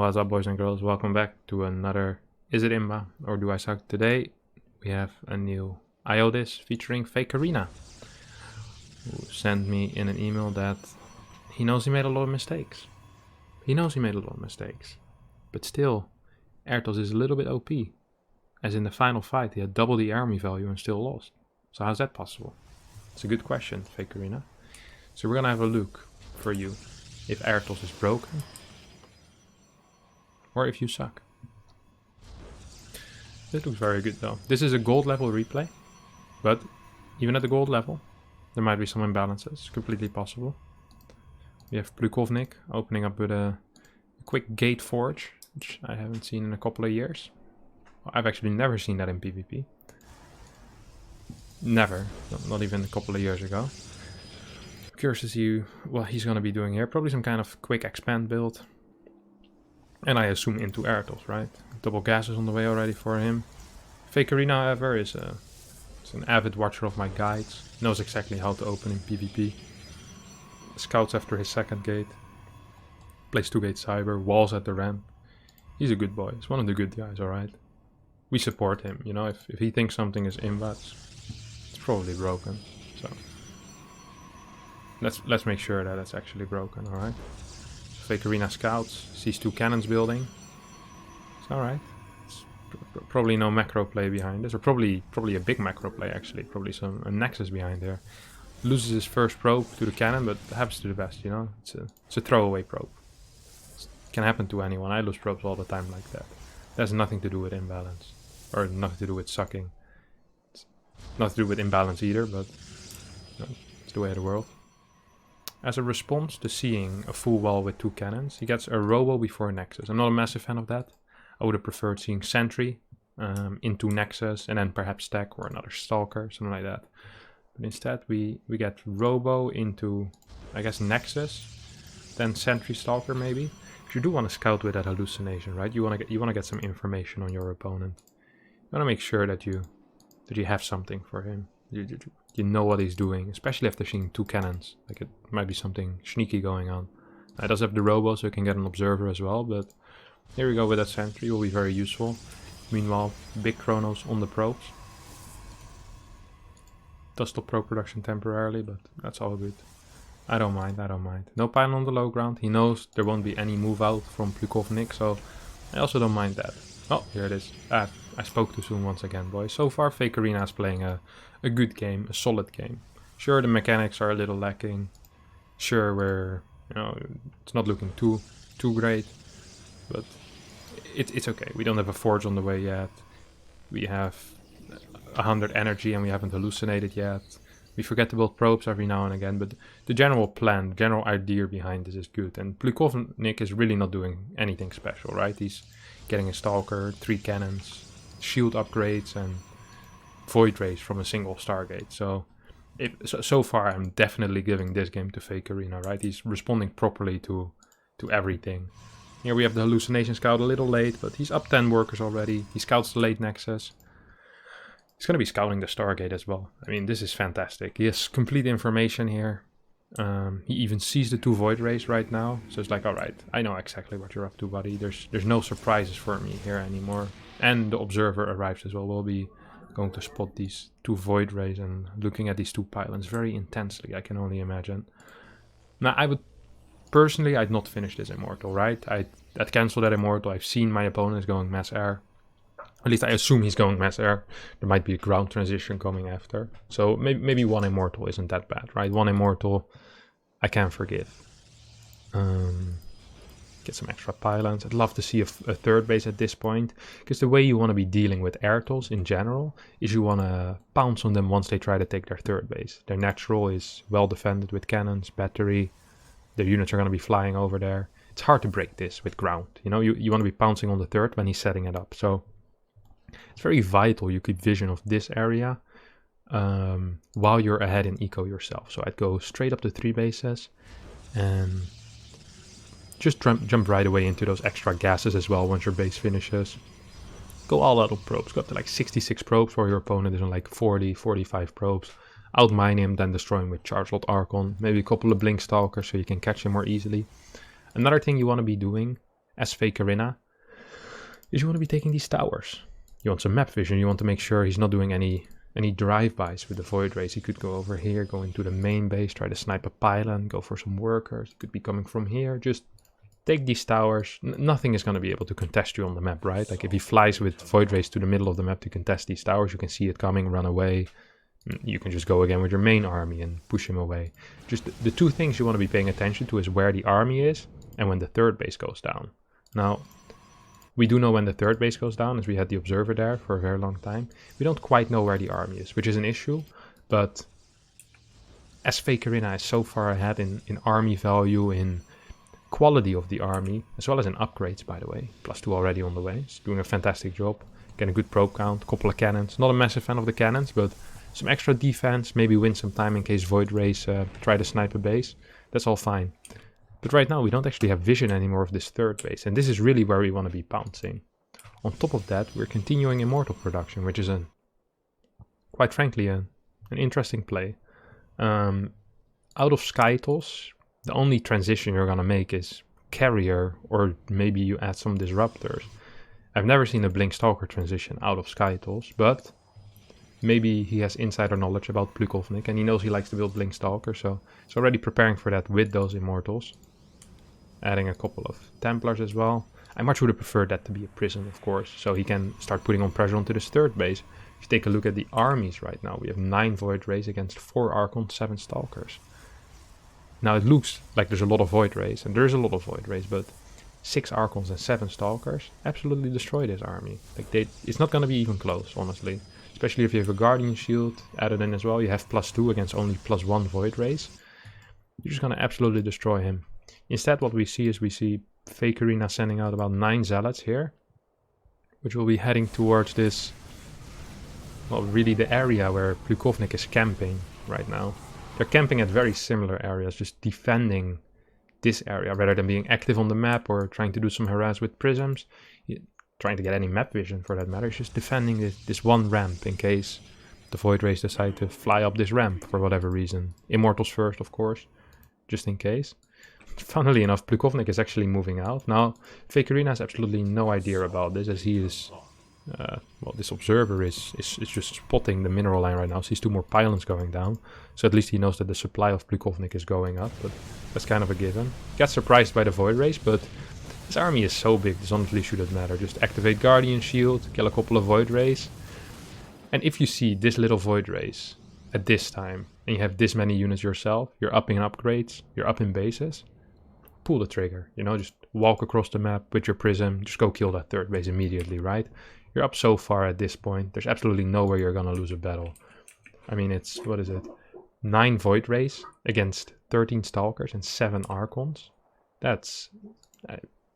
What's up, boys and girls? Welcome back to another Is It Imba or Do I Suck? Today we have a new IODIS featuring Fakerina, who sent me in an email that he knows he made a lot of mistakes. But still, Airtos is a little bit OP. As in the final fight, he had double the army value and still lost. So how's that possible? It's a good question, Fakerina. So we're gonna have a look for you if Airtos is broken or if you suck. This looks very good though. This is a gold level replay, but even at the gold level, there might be some imbalances. Completely possible. We have Plukovnik opening up with a quick gate forge, which I haven't seen in a couple of years. Well, I've actually never seen that in PvP. Never. Not even a couple of years ago. Curious to see what he's going to be doing here. Probably some kind of quick expand build. And I assume into Airtos, right? Double gases on the way already for him. Fakerina, however, is an avid watcher of my guides. Knows exactly how to open in PvP. Scouts after his second gate. Plays 2-gate cyber. Walls at the ramp. He's a good boy. He's one of the good guys, alright? We support him, you know. If he thinks something is inbots, it's probably broken. So let's make sure that it's actually broken, alright? Fakerina scouts, sees two cannons building. It's alright. It's probably no macro play behind this, or probably a big macro play actually. Probably a nexus behind there. Loses his first probe to the cannon, but happens to the best, you know. It's a throwaway probe. It can happen to anyone. I lose probes all the time like that. It has nothing to do with imbalance, or nothing to do with sucking. It's nothing to do with imbalance either, but you know, it's the way of the world. As a response to seeing a full wall with two cannons, he gets a robo before Nexus. I'm not a massive fan of that. I would have preferred seeing Sentry into Nexus and then perhaps Stack or another Stalker, something like that. But instead we get robo into, I guess, Nexus, then Sentry Stalker maybe. If you do want to scout with that hallucination, right? You want to get some information on your opponent. You want to make sure that you have something for him. You know what he's doing, especially after seeing two cannons. Like, it might be something sneaky going on. It does have the robo, so you can get an observer as well, but here we go with that sentry, will be very useful. Meanwhile, big chronos on the probes. Does stop probe production temporarily, but that's all good. I don't mind. No pylon on the low ground. He knows there won't be any move out from Plukovnik, so I also don't mind that. Oh, here it is. I spoke too soon once again, boys. So far, Fakerina is playing a good game, a solid game. Sure, the mechanics are a little lacking. Sure, it's not looking too great, but it's okay. We don't have a forge on the way yet. We have 100 energy and we haven't hallucinated yet. We forget to build probes every now and again, but the general plan, general idea behind this is good. And Plukovnik is really not doing anything special, right? He's getting a Stalker, 3 cannons, shield upgrades, and voidrays from a single Stargate. So far, I'm definitely giving this game to Fakerina, right? He's responding properly to everything. Here we have the hallucination scout a little late, but he's up 10 workers already. He scouts the late nexus. He's going to be scouting the Stargate as well. I mean, this is fantastic. He has complete information here. He even sees the 2 void rays right now. So it's like, alright, I know exactly what you're up to, buddy. There's no surprises for me here anymore. And the observer arrives as well. We'll be going to spot these 2 void rays and looking at these 2 pylons very intensely, I can only imagine. Now, I'd not finish this Immortal, right? I'd cancel that Immortal. I've seen my opponents going mass air. At least I assume he's going mass air. There might be a ground transition coming after. So maybe 1 Immortal isn't that bad, right? 1 Immortal I can forgive. Get some extra pylons. I'd love to see a third base at this point. Because the way you want to be dealing with Airtos in general is you want to pounce on them once they try to take their third base. Their natural is well defended with cannons, battery. Their units are going to be flying over there. It's hard to break this with ground. You know, you want to be pouncing on the third when he's setting it up. So it's very vital you keep vision of this area while you're ahead in eco yourself. So I'd go straight up to 3 bases and just jump right away into those extra gases as well once your base finishes. Go all out on probes. Go up to like 66 probes while your opponent is on like 40, 45 probes. Outmine him, then destroy him with Charge-Lot Archon. Maybe a couple of Blink Stalkers so you can catch him more easily. Another thing you want to be doing as Fake Arena is you want to be taking these towers. You want some map vision. You want to make sure he's not doing any drive-bys with the void rays. He could go over here, go into the main base, try to snipe a pylon, go for some workers. He could be coming from here. Just take these towers. Nothing is going to be able to contest you on the map, right? Like if he flies with void rays to the middle of the map to contest these towers, you can see it coming, run away. You can just go again with your main army and push him away. Just the two things you want to be paying attention to is where the army is and when the third base goes down. Now, we do know when the third base goes down, as we had the observer there for a very long time. We don't quite know where the army is, which is an issue, but as Fake Arena is so far ahead in army value, in quality of the army, as well as in upgrades, by the way. +2 already on the way. He's doing a fantastic job. Getting a good probe count, couple of cannons. Not a massive fan of the cannons, but some extra defense, maybe win some time in case void rays try to snipe a base. That's all fine. But right now we don't actually have vision anymore of this third base, and this is really where we want to be pouncing. On top of that, we're continuing Immortal production, which is quite frankly an interesting play. Out of Skytos, the only transition you're gonna make is Carrier, or maybe you add some Disruptors. I've never seen a Blink Stalker transition out of Skytos, but maybe he has insider knowledge about Plukovnik and he knows he likes to build Blink Stalker, so he's already preparing for that with those Immortals. Adding a couple of Templars as well. I much would have preferred that to be a Prism, of course, so he can start putting on pressure onto this third base. If you take a look at the armies right now, we have 9 Void Rays against 4 Archons, 7 Stalkers. Now it looks like there's a lot of Void Rays, and there is a lot of Void Rays, but 6 Archons and 7 Stalkers absolutely destroy this army. Like it's not going to be even close, honestly. Especially if you have a Guardian Shield added in as well. You have +2 against only +1 Void Rays. You're just going to absolutely destroy him. Instead, what we see Fake Arena sending out about 9 Zealots here, which will be heading towards this, well, really the area where Plukovnik is camping right now. They're camping at very similar areas, just defending this area rather than being active on the map or trying to do some harass with prisms. Trying to get any map vision for that matter. It's just defending this one ramp in case the Void Rays decide to fly up this ramp for whatever reason. Immortals first, of course, just in case. Funnily enough, Plukovnik is actually moving out. Now, Fake Arena has absolutely no idea about this, as he is, well, this observer is just spotting the mineral line right now. So he's 2 more pylons going down. So at least he knows that the supply of Plukovnik is going up, but that's kind of a given. Gets surprised by the Void Rays, but this army is so big, this honestly shouldn't matter. Just activate Guardian Shield, kill a couple of Void Rays. And if you see this little Void Rays at this time, and you have this many units yourself, you're upping in upgrades, you're up in bases, pull the trigger, you know, just walk across the map with your prism, just go kill that third base immediately, right? You're up so far at this point, there's absolutely nowhere you're gonna lose a battle. I mean, it's, what is it, 9 Void Rays against 13 Stalkers and 7 Archons. That's,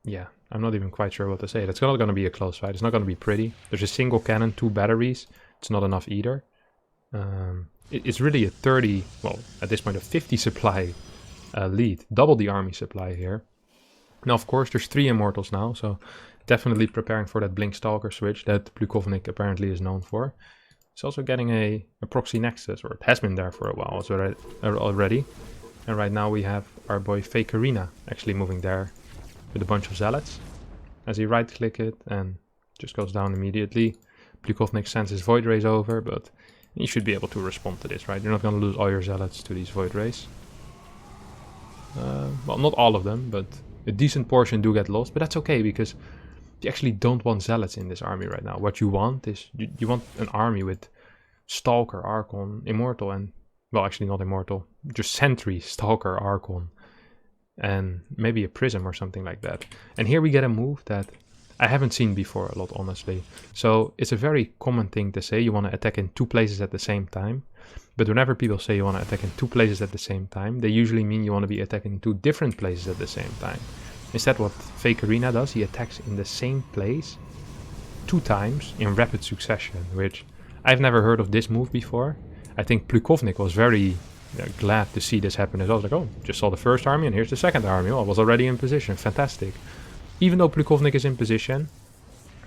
yeah, I'm not even quite sure what to say. That's not gonna be a close fight, it's not gonna be pretty. There's a single cannon, 2 batteries, it's not enough either. It's really a 30, well, at this point a 50 supply lead, double the army supply here. Now, of course, there's 3 Immortals now, so definitely preparing for that Blink Stalker switch that Plukovnik apparently is known for. It's also getting a proxy Nexus, or it has been there for a while already. And right now we have our boy Fake Arena actually moving there with a bunch of Zealots. As he right-click it and just goes down immediately. Plukovnik sends his Void Rays over, but you should be able to respond to this, right? You're not going to lose all your Zealots to these Void Rays. Well, not all of them, but a decent portion do get lost, but that's okay because you actually don't want Zealots in this army right now. What you want is, you want an army with Stalker, Archon, Immortal, and, well, actually not Immortal, just Sentry, Stalker, Archon, and maybe a Prism or something like that. And here we get a move that I haven't seen before a lot, honestly. So it's a very common thing to say you want to attack in 2 places at the same time. But whenever people say you want to attack in 2 places at the same time, they usually mean you want to be attacking in 2 different places at the same time. Instead, what Fake Arena does, he attacks in the same place 2 times in rapid succession, which I've never heard of this move before. I think Plukovnik was very glad to see this happen as well. I was like, oh, just saw the first army and here's the second army. Oh, I was already in position. Fantastic. Even though Plukovnik is in position,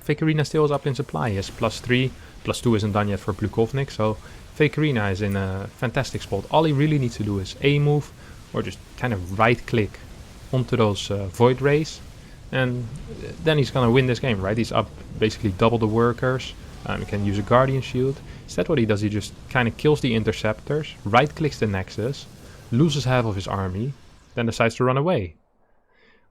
Fake Arena still is up in supply. He has +3, +2 isn't done yet for Plukovnik, so Fake Arena is in a fantastic spot. All he really needs to do is A move, or just kind of right click onto those Void Rays, And then he's gonna win this game, right? He's up basically double the workers. He can use a Guardian Shield. Instead what he does, he just kind of kills the interceptors, right clicks the Nexus, loses half of his army, then decides to run away.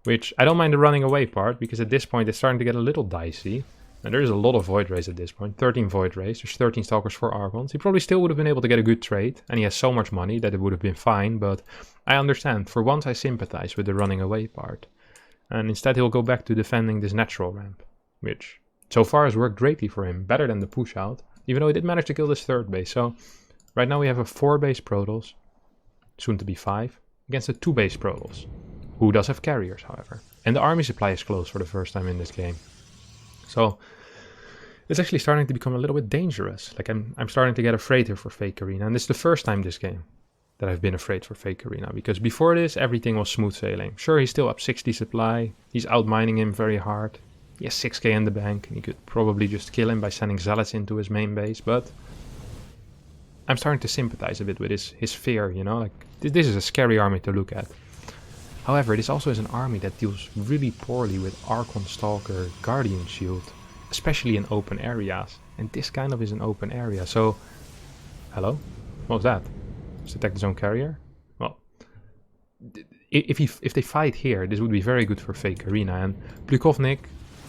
Which, I don't mind the running away part, because at this point it's starting to get a little dicey. And there is a lot of Void Rays at this point, 13 Void Rays, there's 13 Stalkers, 4 Archons. He probably still would have been able to get a good trade, and he has so much money that it would have been fine, but I understand. For once I sympathize with the running away part. And instead he'll go back to defending this natural ramp, which so far has worked greatly for him, better than the push out, even though he did manage to kill this third base. So right now we have a 4 base Protoss, soon to be 5, against a 2 base Protoss, who does have carriers however. And the army supply is close for the first time in this game. So it's actually starting to become a little bit dangerous. Like I'm starting to get afraid here for Fake Arena, and it's the first time this game that I've been afraid for Fake Arena, because before this everything was smooth sailing. Sure, he's still up 60 supply, he's outmining him very hard, he has 6k in the bank, and he could probably just kill him by sending zealots into his main base, but I'm starting to sympathize a bit with his fear, you know, like this is a scary army to look at. However, this also is an army that deals really poorly with Archon, Stalker, Guardian Shield, especially in open areas, and this kind of is an open area. So, hello? What was that? Just attack his own carrier? Well, if they fight here, this would be very good for Fake Arena, and Plukovnik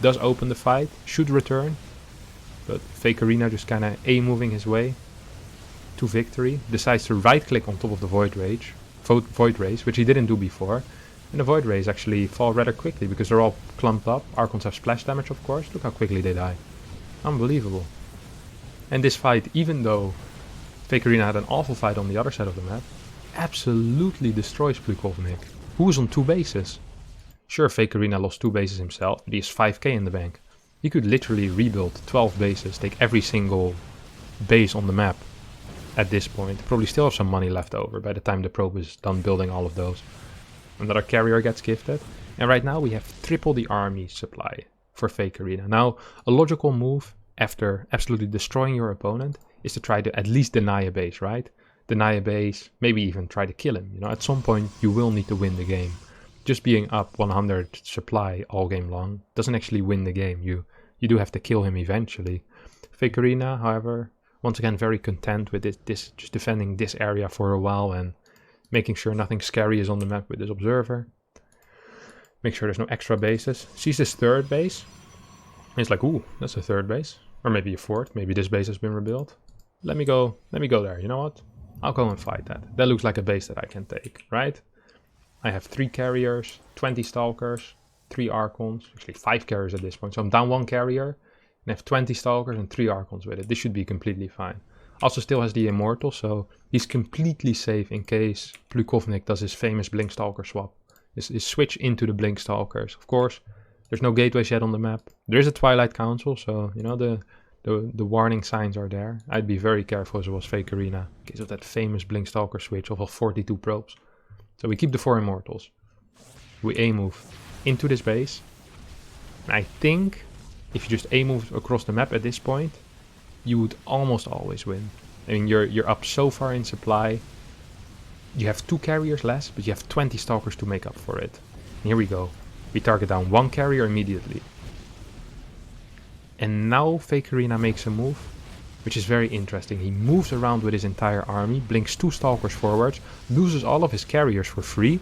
does open the fight, should return, but Fake Arena just kind of A-moving his way to victory, decides to right-click on top of the Void Rays, which he didn't do before, and the Void Rays actually fall rather quickly because they're all clumped up. Archons have splash damage, of course. Look how quickly they die. Unbelievable. And this fight, even though Fake Arena had an awful fight on the other side of the map, absolutely destroys Plukovnik, who was on 2 bases. Sure, Fake Arena lost 2 bases himself, but he has 5k in the bank. He could literally rebuild 12 bases, take every single base on the map at this point. Probably still have some money left over by the time the probe is done building all of those. Another carrier gets gifted, and right now we have triple the army supply for Fake Arena. Now, a logical move after absolutely destroying your opponent is to try to at least deny a base, right? Deny a base, maybe even try to kill him. You know, at some point you will need to win the game. Just being up 100 supply all game long doesn't actually win the game. You do have to kill him eventually. Fake Arena, however, once again very content with this just defending this area for a while and making sure nothing scary is on the map with this observer. Make sure there's no extra bases. Sees this third base. And he's like, ooh, that's a third base. Or maybe a fourth. Maybe this base has been rebuilt. Let me go there. You know what? I'll go and fight that. That looks like a base that I can take, right? I have 3 carriers, 20 Stalkers, 3 Archons. Actually 5 carriers at this point. So I'm down 1 carrier. And I have 20 Stalkers and 3 Archons with it. This should be completely fine. Also still has the Immortal, so he's completely safe in case Plukovnik does his famous Blink Stalker swap. His switch into the Blink Stalkers. Of course, there's no gateways yet on the map. There is a Twilight Council, so you know the warning signs are there. I'd be very careful as it was Fake Arena in case of that famous Blink Stalker switch of all 42 probes. So we keep the 4 Immortals. We A-move into this base. And I think if you just A-move across the map at this point, you would almost always win. I mean, you're up so far in supply. You have 2 carriers less, but you have 20 Stalkers to make up for it. And here we go. We target down 1 carrier immediately. And now Fake Arena makes a move, which is very interesting. He moves around with his entire army, blinks 2 Stalkers forwards, loses all of his carriers for free,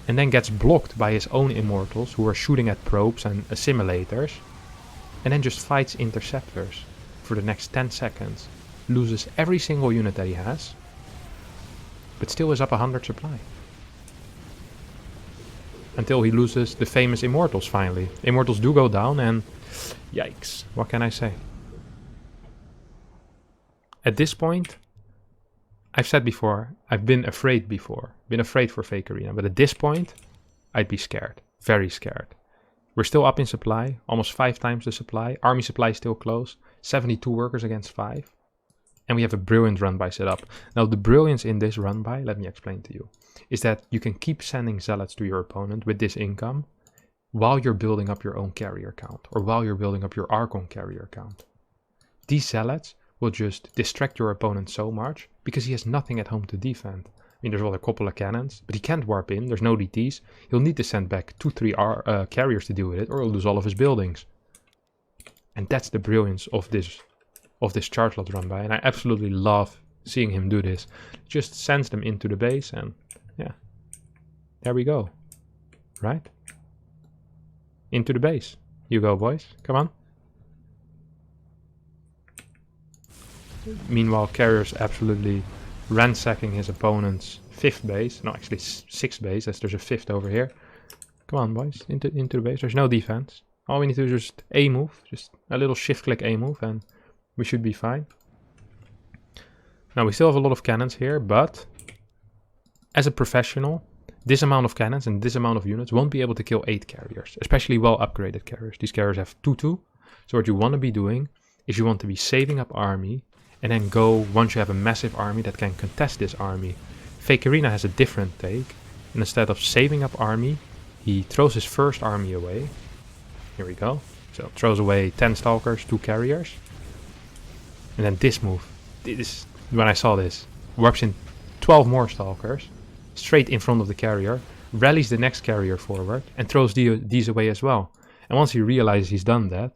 and then gets blocked by his own Immortals, who are shooting at probes and assimilators, and then just fights interceptors for the next 10 seconds, loses every single unit that he has, but still is up 100 supply. Until he loses the famous Immortals finally. Immortals do go down and yikes, what can I say? At this point, I've said before, I've been afraid before. Been afraid for Fake Arena, but at this point, I'd be scared. Very scared. We're still up in supply, almost 5 times the supply. Army supply is still close. 72 workers against 5. And we have a brilliant run-by set up. Now the brilliance in this run-by, let me explain to you, is that you can keep sending zealots to your opponent with this income while you're building up your own carrier count, or while you're building up your Archon carrier count. These zealots will just distract your opponent so much because he has nothing at home to defend. I mean, there's a couple of cannons, but he can't warp in. There's no DTs. He'll need to send back 2-3 carriers to deal with it, or he'll lose all of his buildings. And that's the brilliance of this charge lot run by, and I absolutely love seeing him do this. Just sends them into the base, and yeah, there we go. Right? Into the base. You go, boys. Come on. Meanwhile, carriers absolutely ransacking his opponent's 5th base. No, actually 6th base, as there's a 5th over here. Come on, boys. Into the base. There's no defense. All we need to do is just A move. Just a little shift-click A move, and we should be fine. Now, we still have a lot of cannons here, but as a professional, this amount of cannons and this amount of units won't be able to kill 8 carriers, especially well-upgraded carriers. These carriers have 2-2, so what you want to be doing is you want to be saving up army, and then go once you have a massive army that can contest this army. Fake Arena has a different take, and instead of saving up army, he throws his first army away. Here we go. So throws away 10 stalkers, 2 carriers. And then this move, when I saw this, warps in 12 more stalkers, straight in front of the carrier, rallies the next carrier forward, and throws these away as well. And once he realizes he's done that,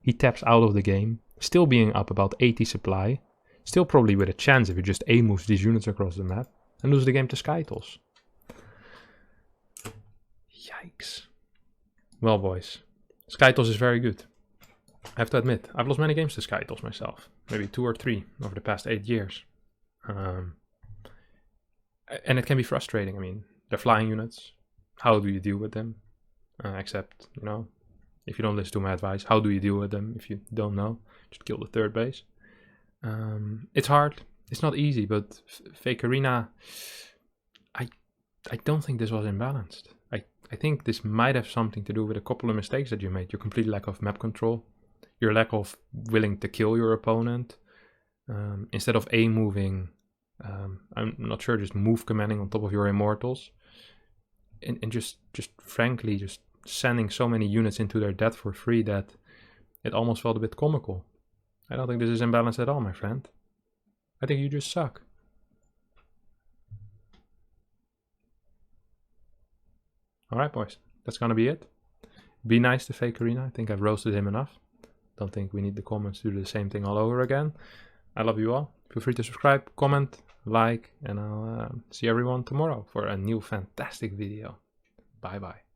he taps out of the game, still being up about 80 supply, still probably with a chance if he just A-moves these units across the map, and loses the game to Skytles. Yikes. Well, boys, Skytles is very good. I have to admit, I've lost many games to Skytles myself. Maybe 2 or 3 over the past 8 years. And it can be frustrating. I mean, they're flying units. How do you deal with them? Except, you know, if you don't listen to my advice, how do you deal with them if you don't know? Just kill the 3rd base. It's hard. It's not easy, but Fake Arena, I don't think this was imbalanced. I think this might have something to do with a couple of mistakes that you made. Your complete lack of map control. Your lack of willing to kill your opponent. Instead of A-moving, I'm not sure, just move commanding on top of your immortals. And just frankly, just sending so many units into their death for free that it almost felt a bit comical. I don't think this is imbalanced at all, my friend. I think you just suck. Alright, boys. That's gonna be it. Be nice to Fake Arena. I think I've roasted him enough. Don't think we need the comments to do the same thing all over again. I love you all. Feel free to subscribe, comment, like, and I'll see everyone tomorrow for a new fantastic video. Bye bye.